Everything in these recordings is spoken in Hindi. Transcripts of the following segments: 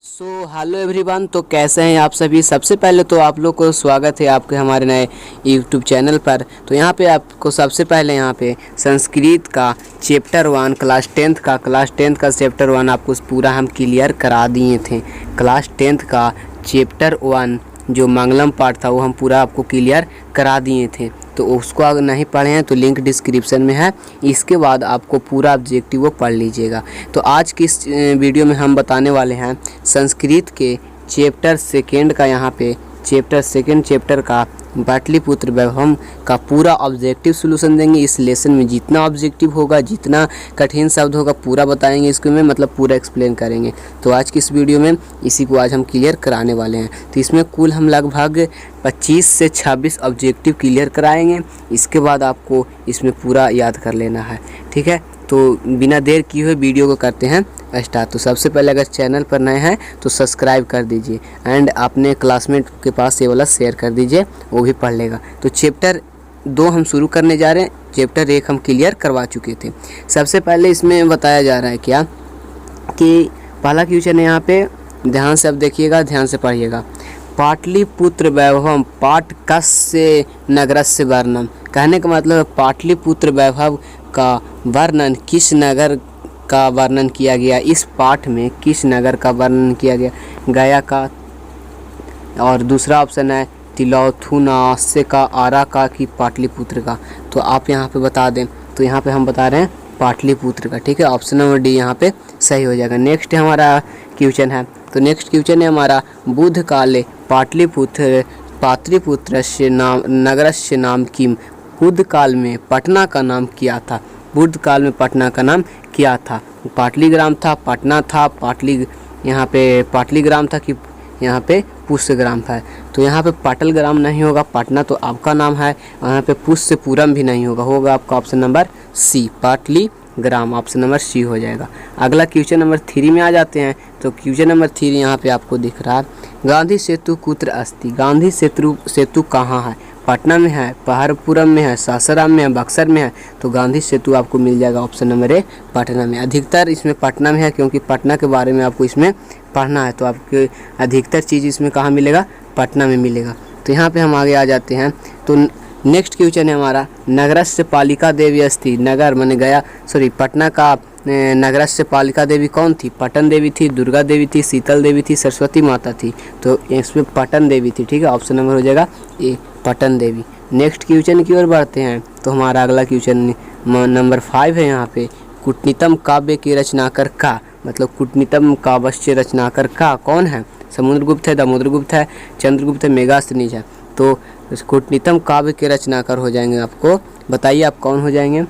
Hello everyone. तो कैसे हैं आप सभी। सबसे पहले तो आप लोग को स्वागत है आपके हमारे नए यूट्यूब चैनल पर। तो यहाँ पे आपको सबसे पहले यहाँ पे संस्कृत का चैप्टर 1 क्लास 10th का चैप्टर 1 आपको पूरा हम क्लियर करा दिए थे। क्लास 10th का चैप्टर 1 जो मंगलम पार्ट था वो हम पूरा आपको क्लियर करा दिए थे। तो उसको अगर नहीं पढ़े हैं तो लिंक डिस्क्रिप्शन में है। इसके बाद आपको पूरा ऑब्जेक्टिव वो पढ़ लीजिएगा। तो आज की इस वीडियो में हम बताने वाले हैं संस्कृत के चैप्टर 2 का, यहाँ पे चैप्टर 2 चैप्टर का पाटलिपुत्र वैभव का पूरा ऑब्जेक्टिव सॉल्यूशन देंगे। इस लेसन में जितना ऑब्जेक्टिव होगा, जितना कठिन शब्द होगा, पूरा बताएंगे इसको में, मतलब पूरा एक्सप्लेन करेंगे। तो आज की इस वीडियो में इसी को आज हम क्लियर कराने वाले हैं। तो इसमें कुल हम लगभग 25 से 26 ऑब्जेक्टिव क्लियर कराएंगे। इसके बाद आपको इसमें पूरा याद कर लेना है, ठीक है। तो बिना देर किए हुए वीडियो को करते हैं स्टार्ट। तो सबसे पहले अगर चैनल पर नए हैं तो सब्सक्राइब कर दीजिए एंड अपने क्लासमेट के पास ये वाला शेयर कर दीजिए, वो भी पढ़ लेगा। तो चैप्टर 2 हम शुरू करने जा रहे हैं। चैप्टर 1 हम क्लियर करवा चुके थे। सबसे पहले इसमें बताया जा रहा है क्या कि पहला क्वेश्चन है यहाँ पे, ध्यान से अब देखिएगा, ध्यान से पढ़िएगा। पाटलिपुत्र वैभवम पाठ कस्य नगरस्य वर्णम। कहने का मतलब है पाटलिपुत्र वैभव का वर्णन किस नगर का वर्णन किया गया। इस पाठ में किस नगर का वर्णन किया गया, गया का। और दूसरा ऑप्शन है तिलौथुनास्य का, आरा का, कि पाटलिपुत्र का। तो आप यहाँ पे बता दें। तो यहाँ पे हम बता रहे हैं पाटलिपुत्र का, ठीक है। ऑप्शन नंबर डी यहाँ पे सही हो जाएगा। नेक्स्ट हमारा क्वेश्चन है। तो नेक्स्ट क्वेश्चन है हमारा, बुद्ध काले पाटलिपुत्रस्य नाम नगरस्य नाम किम। बुद्ध काल में पटना का नाम क्या था। बुद्ध काल में पटना का नाम क्या था। पाटलीग्राम था, पटना था, यहाँ पे पाटलीग्राम था कि यहाँ पे पुष्यग्राम था। तो यहाँ पे पाटलग्राम नहीं होगा, पटना तो आपका नाम है। यहाँ पे पुष्यपुरम भी नहीं होगा, होगा आपका option number C, Pataligram. Option number C हो जाएगा। अगला क्वेश्चन नंबर 3 में आ जाते हैं। तो क्वेश्चन नंबर 3 यहाँ पे आपको दिख रहा है, गांधी सेतु कुत्र अस्ति। गांधी सेतु कहाँ है। पटना में है, पहाड़पुरम में है, सासाराम में है, बक्सर में है। तो गांधी सेतु आपको मिल जाएगा ऑप्शन नंबर ए, पटना में। अधिकतर इसमें पटना में है क्योंकि पटना के बारे में आपको इसमें पढ़ना है। तो आपके अधिकतर चीज़ इसमें कहाँ मिलेगा, पटना में मिलेगा। तो यहाँ पे हम आगे आ जाते हैं। तो नेक्स्ट क्वेश्चन है हमारा, नगरस्य पालिका देवी अस्ति। नगर माने गया, सॉरी पटना का नगरस्य पालिका देवी कौन थी। पटन देवी थी, दुर्गा देवी थी, शीतल देवी थी, सरस्वती माता थी। तो इसमें पटन देवी थी, ठीक है। ऑप्शन नंबर हो जाएगा ए, पटन देवी। नेक्स्ट क्वेश्चन की ओर बढ़ते हैं। तो हमारा अगला क्वेश्चन नंबर 5 है यहाँ पे, कूटनीतम काव्य के रचनाकर का, मतलब कूटनीतम काव्य रचनाकर का कौन है। समुद्रगुप्त है, दामोदरगुप्त है, चंद्रगुप्त है, मेगास्थनीज है। तो कूटनीतम काव्य के रचनाकार हो जाएंगे। आपको बताइए आप कौन हो जाएंगे।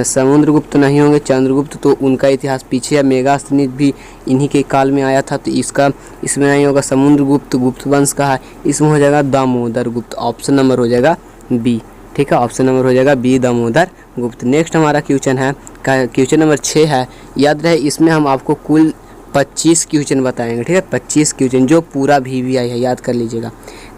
समुद्रगुप्त तो नहीं होंगे, चंद्रगुप्त तो उनका इतिहास पीछे है, मेगास्थनीज भी इन्हीं के काल में आया था। तो इसका इसमें नहीं होगा, समुद्रगुप्त गुप्त वंश का है। इसमें हो जाएगा दामोदर गुप्त। ऑप्शन नंबर हो जाएगा बी, ठीक है। ऑप्शन नंबर हो जाएगा बी, दामोदर गुप्त। नेक्स्ट हमारा क्वेश्चन है, क्वेश्चन नंबर 6 है। याद रहे इसमें हम आपको कुल 25 क्वेश्चन बताएंगे, ठीक है। 25 क्वेश्चन जो पूरा VVI है, याद कर लीजिएगा।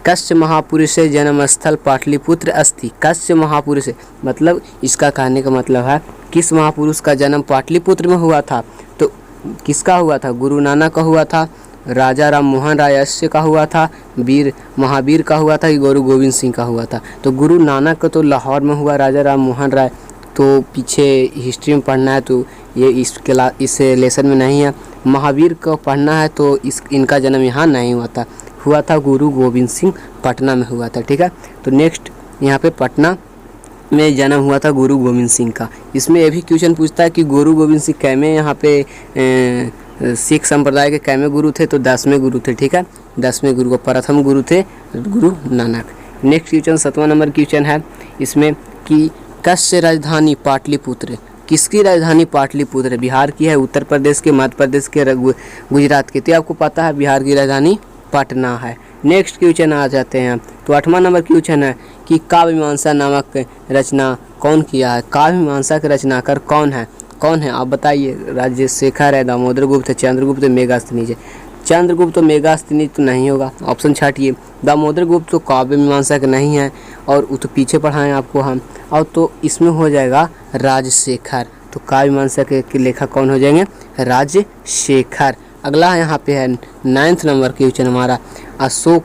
कस्य महापुरुष जन्मस्थल पाटलिपुत्र अस्ति। कस्य महापुरुष मतलब इसका कहने का मतलब है किस महापुरुष का जन्म पाटलिपुत्र में हुआ था। तो किसका हुआ था, गुरु नानक का हुआ था, राजा राम मोहन राय का हुआ था, महावीर का हुआ था, कि गुरु गोविंद सिंह का हुआ था। तो गुरु नानक का तो लाहौर में हुआ, राजा राम मोहन राय तो पीछे हिस्ट्री में पढ़ना है, तो ये इस लेसन में नहीं है। महावीर को पढ़ना है तो इनका जन्म यहाँ नहीं हुआ था गुरु गोविंद सिंह पटना में हुआ था, ठीक है। तो नेक्स्ट यहाँ पे पटना में जन्म हुआ था गुरु गोविंद सिंह का। इसमें ये भी क्वेश्चन पूछता है कि गुरु गोविंद सिंह कैमे यहाँ पे सिख संप्रदाय के कैमे गुरु थे। तो 10वें गुरु थे, ठीक है। 10वें गुरु को प्रथम गुरु थे गुरु नानक। नेक्स्ट क्वेश्चन 7वां नंबर क्वेश्चन है इसमें कि कस्य राजधानी पाटलिपुत्र। किसकी राजधानी पाटलिपुत्र है। बिहार की है, उत्तर प्रदेश के, मध्य प्रदेश के, गुजरात की। तो आपको पता है बिहार की राजधानी पटना है। नेक्स्ट क्वेश्चन आ जाते हैं। तो 8वां नंबर क्वेश्चन है कि काव्य मीमांसा नामक रचना कौन किया है। काव्य मीमांसा के रचनाकार कौन है आप बताइए। राजशेखर है, दामोदर गुप्त है, चंद्रगुप्त है, मेगास्थनीज है। चंद्रगुप्त तो मेगास्थनीज तो नहीं होगा, ऑप्शन छाटिए। दामोदर गुप्त तो काव्य मीमांसा के नहीं है और वो तो पीछे पढ़ाएं आपको हम। और तो इसमें हो जाएगा राजशेखर। तो काव्य मीमांसा के लेखक कौन हो जाएंगे, राजशेखर। अगला यहाँ पे है 9th नंबर क्वेश्चन हमारा, अशोक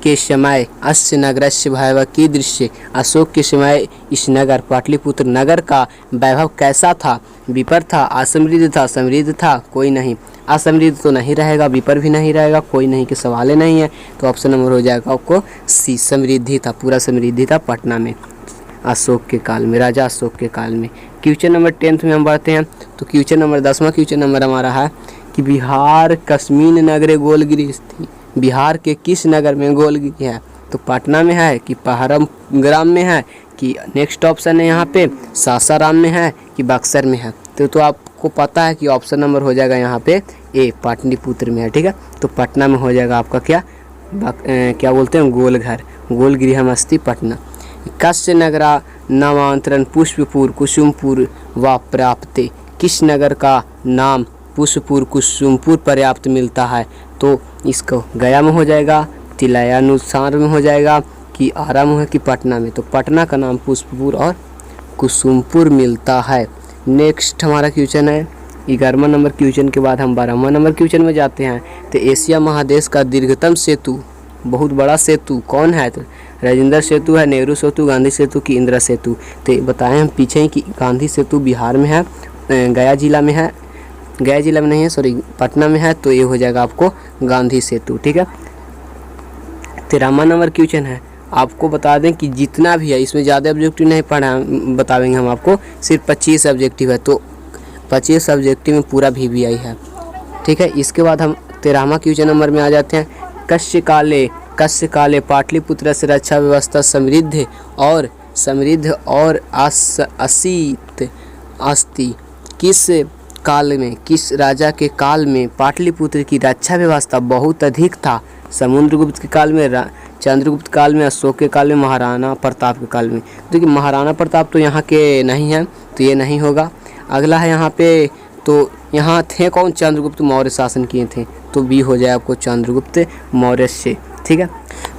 के समय अस्य नगरस्य वैभव कीदृश। अशोक के समय इस नगर पाटलिपुत्र नगर का वैभव कैसा था। विपर था, असमृद्ध था, समृद्ध था, कोई नहीं। असमृद्ध तो नहीं रहेगा, विपर भी नहीं रहेगा, कोई नहीं के सवाल ही नहीं है। तो ऑप्शन नंबर हो जाएगा आपको सी, समृद्धि था, पूरा समृद्धि था पटना में अशोक के काल में, राजा अशोक के काल में। क्वेश्चन नंबर 10th में हम बढ़ते हैं। तो क्वेश्चन नंबर 10वां क्वेश्चन नंबर हमारा है कि बिहार कस्मीन नगरे गोलगिरी थी। बिहार के किस नगर में गोलगिरी है। तो पटना में है कि पहरम ग्राम में है कि नेक्स्ट ऑप्शन है यहाँ पे सासाराम में है कि बक्सर में है। तो आपको पता है कि ऑप्शन नंबर हो जाएगा यहाँ पे ए, पाटलिपुत्र में है। ठीक है, तो पटना में हो जाएगा आपका क्या बोलते हैं, गोलघर, गोलगृहमस्ती पटना। कस्य नगरा नामांतरण पुष्पपुर कुसुमपुर व प्राप्ते। किस नगर का नाम पुष्पपुर कुसुमपुर पर्याप्त मिलता है। तो इसको गया में हो जाएगा, तिलयानुसार में हो जाएगा कि आरा में है कि पटना में। तो पटना का नाम पुष्पपुर और कुसुमपुर मिलता है। नेक्स्ट हमारा क्वेश्चन है 11वां नंबर क्वेश्चन के बाद हम 12वां नंबर क्वेश्चन में जाते हैं। तो एशिया महादेश का दीर्घतम सेतु, बहुत बड़ा सेतु कौन है। तो राजेंद्र सेतु है, नेहरू सेतु, गांधी सेतु कि इंदिरा सेतु। तो बताएं हम पीछे ही कि गांधी सेतु बिहार में है, गया जिला में है, गया जिला में नहीं है, सॉरी पटना में है। तो ये हो जाएगा आपको गांधी सेतु। ठीक है, 13वां नंबर क्वेश्चन है। आपको बता दें कि जितना भी है इसमें ज़्यादा ऑब्जेक्टिव नहीं पढ़ा बताएंगे हम आपको, सिर्फ 25 ऑब्जेक्टिव है। तो 25 ऑब्जेक्टिव में पूरा VVI है। ठीक है, इसके बाद हम 13वां क्वेश्चन नंबर में आ जाते हैं। कस्य काले पाटलिपुत्र से रक्षा व्यवस्था समृद्ध और असीत अस्ति। किस काल में, किस राजा के काल में पाटलिपुत्र की रक्षा व्यवस्था बहुत अधिक था। समुद्रगुप्त के काल में, चंद्रगुप्त काल में, अशोक के काल में, महाराणा प्रताप के काल में। देखिए महाराणा प्रताप तो यहाँ के नहीं हैं, तो ये नहीं होगा। अगला है यहाँ पे, तो यहाँ थे कौन, चंद्रगुप्त मौर्य शासन किए थे। तो बी हो जाए आपको चंद्रगुप्त मौर्य से। ठीक है,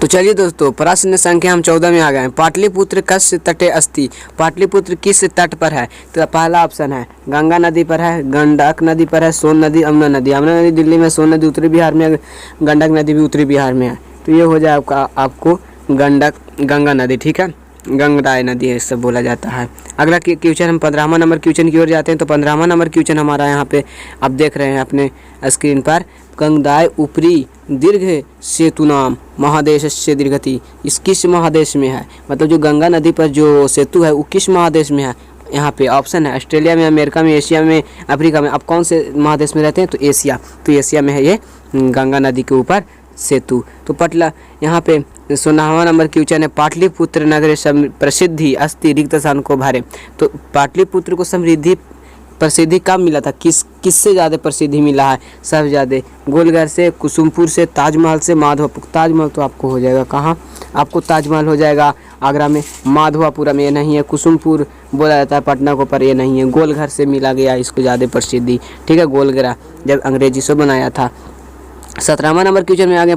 तो चलिए दोस्तों प्रश्न संख्या हम 14 में आ गए हैं। पाटलिपुत्र कस्य तटे अस्ति। पाटलिपुत्र किस तट पर है। तो पहला ऑप्शन है गंगा नदी पर है, गंडक नदी पर है, सोन नदी, यमुना नदी। यमुना नदी दिल्ली में, सोन नदी उत्तरी बिहार में, गंडक नदी भी उत्तरी बिहार में है। तो ये हो जाए आपको गंगा नदी। ठीक है, गंगराय नदी है सब बोला जाता है। अगला क्वेश्चन हम 15वां नंबर क्वेश्चन की ओर जाते हैं। तो 15वां नंबर क्वेश्चन हमारा यहाँ पे आप देख रहे हैं अपने स्क्रीन पर, गंगदाय ऊपरी दीर्घ सेतु नाम महादेश से दीर्घति। इस किस महादेश में है, मतलब जो गंगा नदी पर जो सेतु है वो किस महादेश में है। यहाँ पे ऑप्शन है ऑस्ट्रेलिया में, अमेरिका में, एशिया में, अफ्रीका में। आप कौन से महादेश में रहते हैं। तो एशिया, तो एशिया में है ये गंगा नदी के ऊपर सेतु। तो पटला यहाँ पे 16वां नंबर क्वेश्चन है। पाटलिपुत्र नगर प्रसिद्धि अस्ति रिक्त स्थान को भरे। तो पाटलिपुत्र को समृद्धि प्रसिद्धि कब मिला था, किससे ज़्यादा प्रसिद्धि मिला है। सबसे ज़्यादा गोलघर से, कुसुमपुर से, ताजमहल से, माधवापुर। ताजमहल तो आपको हो जाएगा कहाँ, आपको ताजमहल हो जाएगा आगरा में, माधवापुरा में ये नहीं है, कुसुमपुर बोला जाता है पटना को पर ये नहीं है। गोलघर से मिला गया इसको ज़्यादा प्रसिद्धि। ठीक है, गोलघर जब अंग्रेजी से बनाया था। 17वां नंबर क्वेश्चन में आ गए।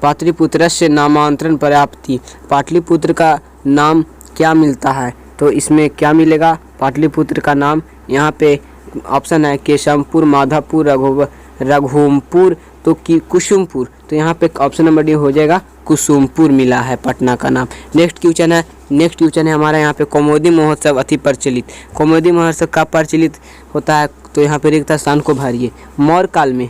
पाटलिपुत्र से नामांतरण प्राप्ति। पाटलिपुत्र का नाम क्या मिलता है। तो इसमें क्या मिलेगा, पाटलिपुत्र का नाम यहाँ पे ऑप्शन है केशवपुर, माधवपुर, रघुमपुर तो कि कुसुमपुर। तो यहाँ पे ऑप्शन नंबर डी हो जाएगा कुसुमपुर मिला है पटना का नाम। नेक्स्ट क्वेश्चन है हमारा यहाँ पे कौमुदी महोत्सव अति प्रचलित। कौमुदी महोत्सव कब प्रचलित होता है। तो यहाँ पे रिक्त स्थान को भरिए। मौर्य काल में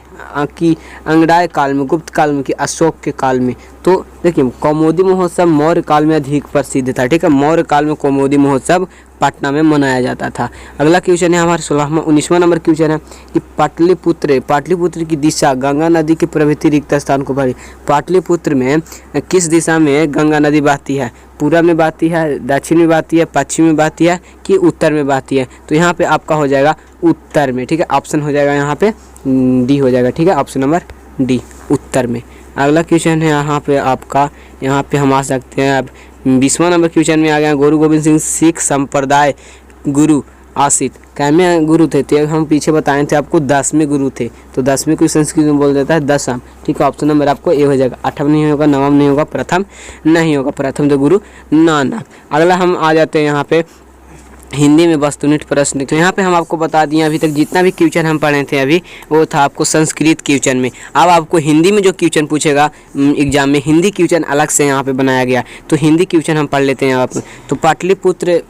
कि अंगडाय काल में, गुप्त काल में कि अशोक के काल में। तो देखिए कौमुदी महोत्सव मौर्य काल में अधिक प्रसिद्ध था। ठीक है, मौर्य काल में कौमुदी महोत्सव पटना में मनाया जाता था। अगला क्वेश्चन है हमारे 19वां नंबर क्वेश्चन है कि पाटलिपुत्र की दिशा गंगा नदी के प्रवृत्ति रिक्त स्थान को भरी। पाटलिपुत्र में किस दिशा में गंगा नदी बहती है। पूर्व में बहती है, दक्षिण में बहती है, पश्चिम में बहती है कि उत्तर में बहती है। तो यहाँ पे आपका हो जाएगा उत्तर में। ठीक है, ऑप्शन हो जाएगा यहाँ पे डी हो जाएगा। ठीक है, ऑप्शन नंबर डी उत्तर में। अगला क्वेश्चन है यहाँ पे आपका, यहाँ पे हम आ सकते हैं अब 20वां नंबर क्वेश्चन में आ गया। गुरु गोविंद सिंह सिख संप्रदाय गुरु आसित कैमे गुरु थे। तो हम पीछे बताए थे आपको 10वें गुरु थे। तो 10वें को संस्कृत में बोल देता है दशम। ठीक है, ऑप्शन नंबर आपको ए हो जाएगा। 8वां नहीं होगा, 9वां नहीं होगा, प्रथम नहीं होगा। प्रथम तो गुरु नानक। अगला हम आ जाते हैं यहाँ पे हिंदी में वस्तुनिष्ठ प्रश्न। तो यहाँ पे हम आपको बता दिए अभी तक जितना भी क्वेश्चन हम पढ़े थे अभी वो था आपको संस्कृत क्वेश्चन में। अब आपको हिंदी में जो क्वेश्चन पूछेगा एग्जाम में, हिंदी क्वेश्चन अलग से यहाँ पे बनाया गया। तो हिंदी क्वेश्चन हम पढ़ लेते हैं आप। तो पाटलिपुत्र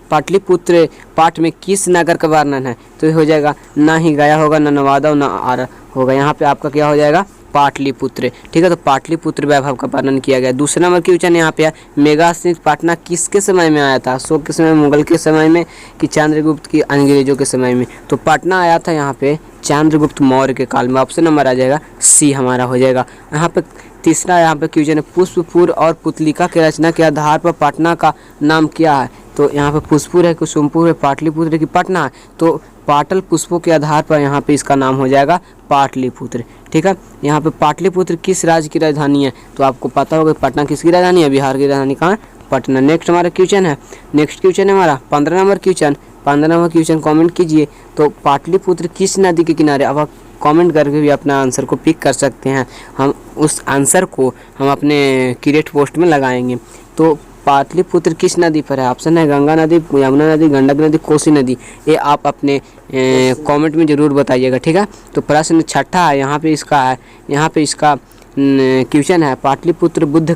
पाठ में किस नगर का वर्णन है? तो ये हो जाएगा ना ही गया होगा, ना नवादा, ना आरा होगा। यहाँ पे आपका क्या हो जाएगा? पाटलिपुत्र। ठीक है, तो पाटलिपुत्र वैभव का वर्णन किया गया। दूसरा नंबर क्वेश्चन यहाँ पे है, मेगास्थित पाटना किसके समय में आया था? अशोक के समय में, मुगल के समय में, कि चंद्रगुप्त की अंग्रेजों के समय में? तो पाटना आया था यहाँ पे चंद्रगुप्त मौर्य के काल में। ऑप्शन नंबर आ जाएगा सी हमारा हो जाएगा। यहाँ पे तीसरा यहाँ पे क्वेश्चन है, पुष्पपुर और पुतलिका के रचना के आधार पर पटना का नाम क्या है? तो यहाँ पे पुष्पपुर है, कुसुमपुर है, पाटलिपुत्र है कि पटना है? तो पाटल पुष्पों के आधार पर यहाँ पे इसका नाम हो जाएगा पाटलिपुत्र। ठीक है, यहाँ पे पाटलिपुत्र किस राज्य की राजधानी है? तो आपको पता होगा पटना किसकी राजधानी है? बिहार की राजधानी कहाँ है? पटना। नेक्स्ट हमारा क्वेश्चन है, नेक्स्ट क्वेश्चन है हमारा 15 number question. 15 number question comment कीजिए। तो पाटलिपुत्र किस नदी के किनारे? अब आप कमेंट करके भी अपना आंसर को पिक कर सकते हैं। हम उस आंसर को हम अपने क्रिएट पोस्ट में लगाएंगे। तो पाटलिपुत्र किस नदी पर है? ऑप्शन है गंगा नदी, यमुना नदी, गंडक नदी, कोसी नदी। ये आप अपने कमेंट में ज़रूर बताइएगा। ठीक है, तो प्रश्न छठा है यहाँ पे इसका है, यहाँ पे इसका क्वेश्चन है, पाटलिपुत्र बुद्ध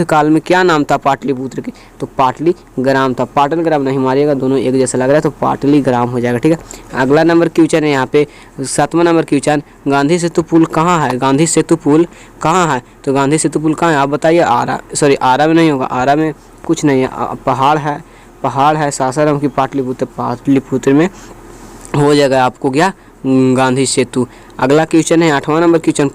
काल में क्या नाम था पाटलिपुत्र के? तो पाटली ग्राम था। पाटल ग्राम नहीं मारिएगा, दोनों एक जैसा लग रहा है, तो पाटली ग्राम हो जाएगा। ठीक है, अगला नंबर क्वेश्चन है यहाँ पे 7वां नंबर क्वेश्चन, गांधी सेतु पुल कहाँ है? गांधी सेतु पुल कहाँ है? तो गांधी सेतु पुल कहाँ है आप बताइए? आरा में नहीं होगा, आरा में कुछ नहीं है, पहाड़ है सासाराम की पाटलिपुत्र में हो जाएगा आपको क्या? गांधी सेतु। अगला क्वेश्चन है 8वां नंबर क्वेश्चन,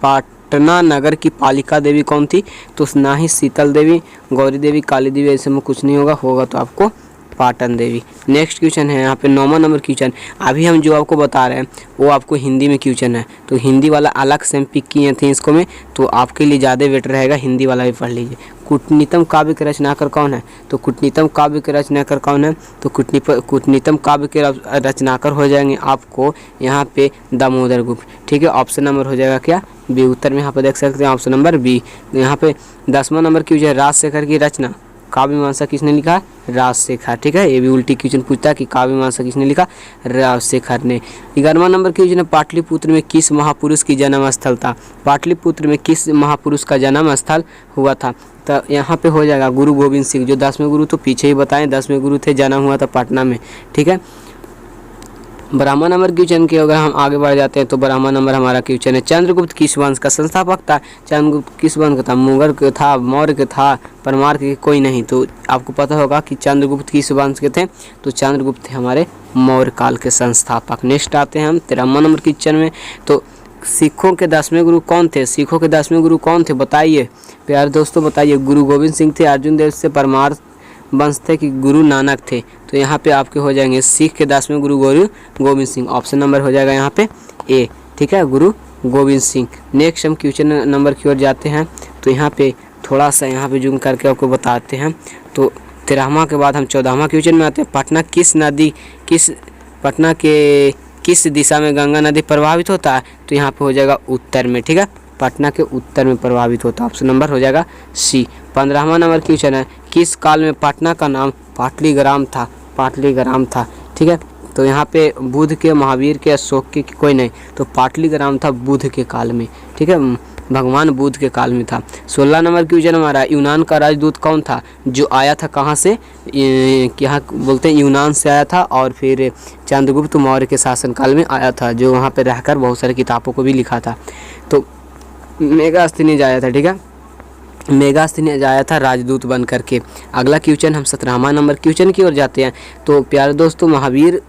पटना नगर की पालिका देवी कौन थी? तो ना ही शीतल देवी, गौरी देवी, काली देवी, ऐसे में कुछ नहीं होगा तो आपको पाटन देवी। नेक्स्ट क्वेश्चन है यहाँ पे 9वां नंबर क्वेश्चन। अभी हम जो आपको बता रहे हैं वो आपको हिंदी में क्वेश्चन है, तो हिंदी वाला अलग से हम पिक किए थे इसको में, तो आपके लिए ज़्यादा बेटर रहेगा हिंदी वाला भी पढ़ लीजिए। कूटनीतम काव्य के रचनाकार कौन है? तो कूटनीतम काव्य के रचनाकार कौन है? तो कूटनीतम काव्य के रचनाकार हो जाएंगे आपको यहाँ पे दामोदर गुप्त। ठीक है, ऑप्शन नंबर हो जाएगा क्या? बी। उत्तर में यहाँ पे देख सकते हैं ऑप्शन नंबर बी। यहाँ पे 10वां नंबर क्वेश्चन है, राजशेखर की रचना काव्य मीमांसा किसने लिखा? राजशेखर। ठीक है, ये भी उल्टी क्वेश्चन पूछता है कि काव्य मीमांसा किसने लिखा? राजशेखर ने। 11वां नंबर क्वेश्चन है, पाटलिपुत्र में किस महापुरुष की जन्म स्थल था? पाटलिपुत्र में किस महापुरुष का जन्म स्थल हुआ था? तो यहाँ पे हो जाएगा गुरु गोविंद सिंह, जो 10वें गुरु तो पीछे ही बताएं 10वें गुरु थे, जन्म हुआ था पटना में। ठीक है, 12वां नंबर क्वेश्चन के अगर हम आगे बढ़ जाते हैं तो 12वां नंबर हमारा क्वेश्चन है, चंद्रगुप्त किस वंश का संस्थापक था? चंद्रगुप्त किस वंश का था? मुगल का था, मौर्य का था, परमार के कोई नहीं। तो आपको पता होगा कि चंद्रगुप्त किस वंश के थे? तो चंद्रगुप्त थे हमारे मौर्य काल के संस्थापक। नेक्स्ट आते हैं हम 13वां नंबर क्वेश्चन में। तो सिखों के 10वें गुरु कौन थे? सिखों के 10वें गुरु कौन थे बताइए प्यारे दोस्तों, बताइए। गुरु गोविंद सिंह थे, अर्जुन देव से, परमार वंश थे कि गुरु नानक थे? तो यहाँ पे आपके हो जाएंगे सिख के 10वें गुरु गोविंद सिंह। ऑप्शन नंबर हो जाएगा यहाँ पे ए। ठीक है, गुरु गोविंद सिंह। नेक्स्ट हम क्वेश्चन नंबर की ओर जाते हैं। तो यहाँ पे थोड़ा सा यहाँ पे जूम करके आपको बताते हैं। तो 13वां के बाद हम 14वां क्वेश्चन में आते हैं, पटना के किस दिशा में गंगा नदी प्रभावित होता है? तो यहाँ पे हो जाएगा उत्तर में। ठीक है, पटना के उत्तर में प्रभावित होता है। ऑप्शन नंबर हो जाएगा सी। 15वां नंबर क्वेश्चन है, किस काल में पटना का नाम पाटलीग्राम था? पाटलीग्राम था। ठीक है, तो यहाँ पे बुद्ध के, महावीर के, अशोक के कोई नहीं, तो पाटलीग्राम था बुद्ध के काल में। ठीक है, भगवान बुद्ध के काल में था। 16 नंबर क्वेश्चन हमारा, यूनान का राजदूत कौन था जो आया था कहाँ से? यहाँ बोलते हैं यूनान से आया था, और फिर चंद्रगुप्त मौर्य के शासनकाल में आया था, जो वहाँ पे रहकर बहुत सारी किताबों को भी लिखा था। तो मेगास्थनीज आया था। ठीक है, मेगास्थनीज आया था राजदूत बन करके। अगला क्वेश्चन हम 17वां नंबर क्वेश्चन की ओर जाते हैं। तो प्यारे दोस्तों, महावीर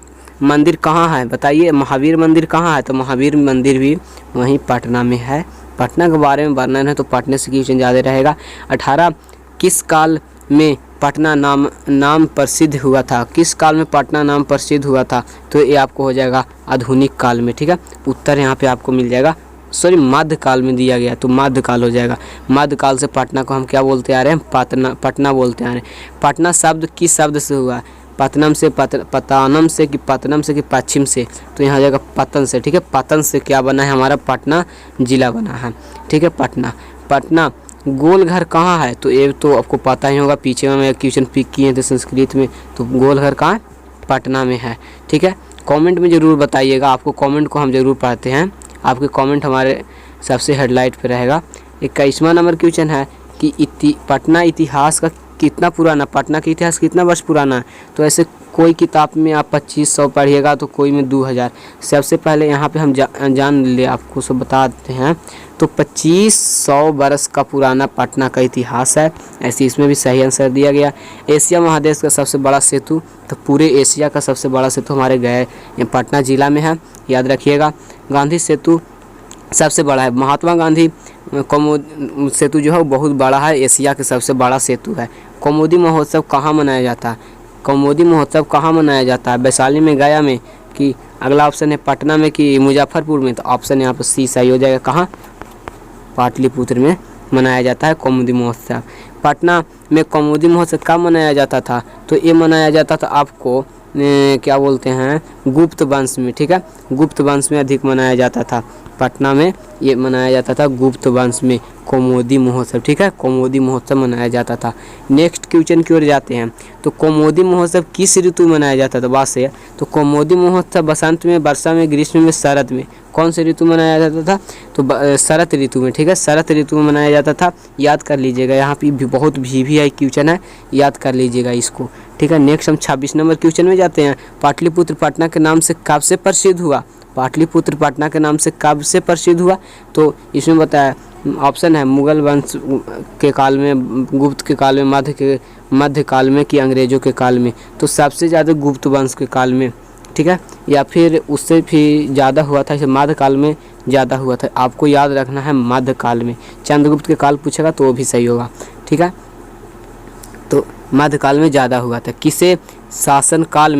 मंदिर कहाँ है बताइए? महावीर मंदिर कहाँ है? तो महावीर मंदिर भी वहीं पटना में है। पटना के बारे में वर्णन है तो पटना से क्वेश्चन ज़्यादा रहेगा। 18 किस काल में पटना नाम प्रसिद्ध हुआ था? किस काल में पटना नाम प्रसिद्ध हुआ था? तो ये आपको हो जाएगा आधुनिक काल में। ठीक है, उत्तर यहाँ पे आपको मिल जाएगा, मध्यकाल में दिया गया, तो मध्यकाल हो जाएगा। मध्यकाल से पटना को हम क्या बोलते आ रहे हैं? पटना बोलते आ रहे हैं। पटना शब्द किस शब्द से हुआ? पतनम से, पतानम से कि पतनम से कि पश्चिम से? तो यहाँ जाएगा पतन से। ठीक है, पतन से क्या बना है हमारा? पटना जिला बना है। ठीक है, पटना गोल घर कहाँ है? तो ये तो आपको पता ही होगा, पीछे में क्वेश्चन पिक किए थे संस्कृत में। तो गोल घर कहाँ है? पटना में है। ठीक है, कमेंट में ज़रूर बताइएगा, आपको कमेंट को हम ज़रूर पढ़ते हैं, आपके कमेंट हमारे सबसे हेडलाइट पे रहेगा। 21वां नंबर क्वेश्चन है कि पटना इतिहास का कितना पुराना, पटना का इतिहास कितना वर्ष पुराना है। तो ऐसे कोई किताब में आप 2500 पढ़िएगा तो कोई में 2000। सबसे पहले यहाँ पे हम जान ले, आपको सब बता देते हैं। तो 2500 वर्ष का पुराना पटना का इतिहास है। ऐसे इसमें भी सही आंसर दिया गया। एशिया महादेश का सबसे बड़ा सेतु, तो पूरे एशिया का सबसे बड़ा सेतु हमारे गए पटना ज़िला में है, याद रखिएगा। गांधी सेतु सबसे बड़ा है। महात्मा गांधी सेतु जो है वो बहुत बड़ा है, एशिया के सबसे बड़ा सेतु है। कौमुदी महोत्सव कहाँ मनाया जाता है? कौमुदी महोत्सव कहाँ मनाया जाता है? वैशाली में, गया में, कि अगला ऑप्शन है पटना में कि मुजफ्फरपुर में। तो ऑप्शन यहाँ पर सी सही हो जाएगा। कहाँ? पाटलिपुत्र में मनाया जाता है कौमुदी महोत्सव। पटना में कौमुदी महोत्सव कब मनाया जाता था? तो ये मनाया जाता था आपको क्या बोलते हैं, गुप्त वंश में। ठीक है, गुप्त वंश में अधिक मनाया जाता था। पटना में ये मनाया जाता था गुप्त वंश में कौमुदी महोत्सव। ठीक है, कौमुदी महोत्सव मनाया जाता था। नेक्स्ट क्वेश्चन की ओर जाते हैं। तो कौमुदी महोत्सव किस ऋतु में मनाया जाता था? बात से तो कौमुदी महोत्सव बसंत में, वर्षा में, ग्रीष्म में, शरद में, कौन से ऋतु में मनाया जाता था? तो शरद ऋतु में। ठीक है, शरद ऋतु में मनाया जाता था, याद कर लीजिएगा। यहाँ पे भी बहुत VVI क्वेश्चन है, याद कर लीजिएगा इसको। ठीक है, नेक्स्ट हम 26 नंबर क्वेश्चन में जाते हैं। पाटलिपुत्र पटना के नाम से कब से प्रसिद्ध हुआ? पाटलिपुत्र पटना के नाम से कब से प्रसिद्ध हुआ? तो इसमें बताया, ऑप्शन है मुगल वंश के काल में, गुप्त के काल में, मध्य काल में, कि अंग्रेजों के काल में। तो सबसे ज़्यादा गुप्त वंश के काल में। ठीक है, या फिर उससे भी ज़्यादा हुआ था, इसे मध्यकाल में ज़्यादा हुआ था। आपको याद रखना है मध्यकाल में। चंद्रगुप्त के काल पूछेगा तो वो भी सही होगा। ठीक है, तो मध्यकाल में ज़्यादा हुआ था। किसके शासनकाल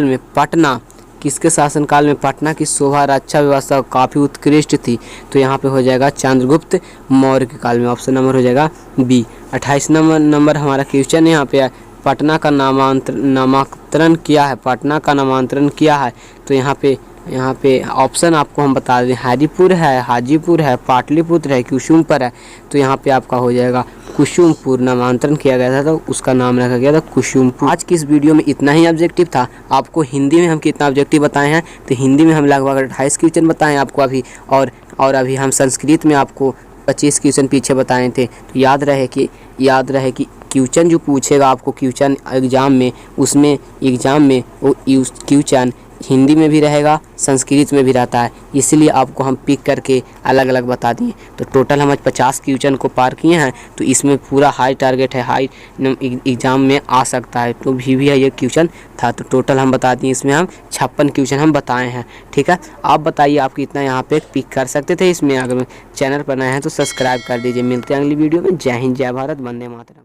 में पटना, किसके शासनकाल में पटना की शोभा रक्षा व्यवस्था काफ़ी उत्कृष्ट थी? तो यहाँ पे हो जाएगा चंद्रगुप्त मौर्य के काल में। ऑप्शन नंबर हो जाएगा बी। 28 नंबर हमारा क्वेश्चन यहाँ पे है, पटना का नामांतरण किया है? पटना का नामांतरण किया है? तो यहाँ पे ऑप्शन आपको हम बता दें, हरिपुर है, हाजीपुर है, पाटलिपुत्र है, कुसुमपुर है। तो यहाँ पे आपका हो जाएगा कुसुमपुर। नामांतरण किया गया था तो उसका नाम रखा गया था कुसुमपुर। आज की इस वीडियो में इतना ही ऑब्जेक्टिव था। आपको हिंदी में हम कितना ऑब्जेक्टिव बताए हैं? तो हिंदी में हम लगभग 28 क्वेश्चन बताएं आपको अभी, और अभी हम संस्कृत में आपको 25 क्वेश्चन पीछे बताए थे। तो याद रहे कि क्वेश्चन जो पूछेगा आपको क्वेश्चन एग्जाम में, उसमें एग्जाम में वो क्वेश्चन हिंदी में भी रहेगा, संस्कृत में भी रहता है, इसलिए आपको हम पिक करके अलग अलग बता दिए। तो टोटल हम आज 50 क्वेश्चन को पार किए हैं। तो इसमें पूरा हाई टारगेट है, हाई एग्जाम में आ सकता है। तो VVI ये क्वेश्चन था। तो टोटल हम बता दिए, इसमें हम 56 क्वेश्चन हम बताए हैं। ठीक है, आप बताइए आप कितना यहाँ पे पिक कर सकते थे इसमें। अगर चैनल पर नए हैं तो सब्सक्राइब कर दीजिए। मिलते हैं अगली वीडियो में। जय हिंद, जय भारत, वंदे मातरम।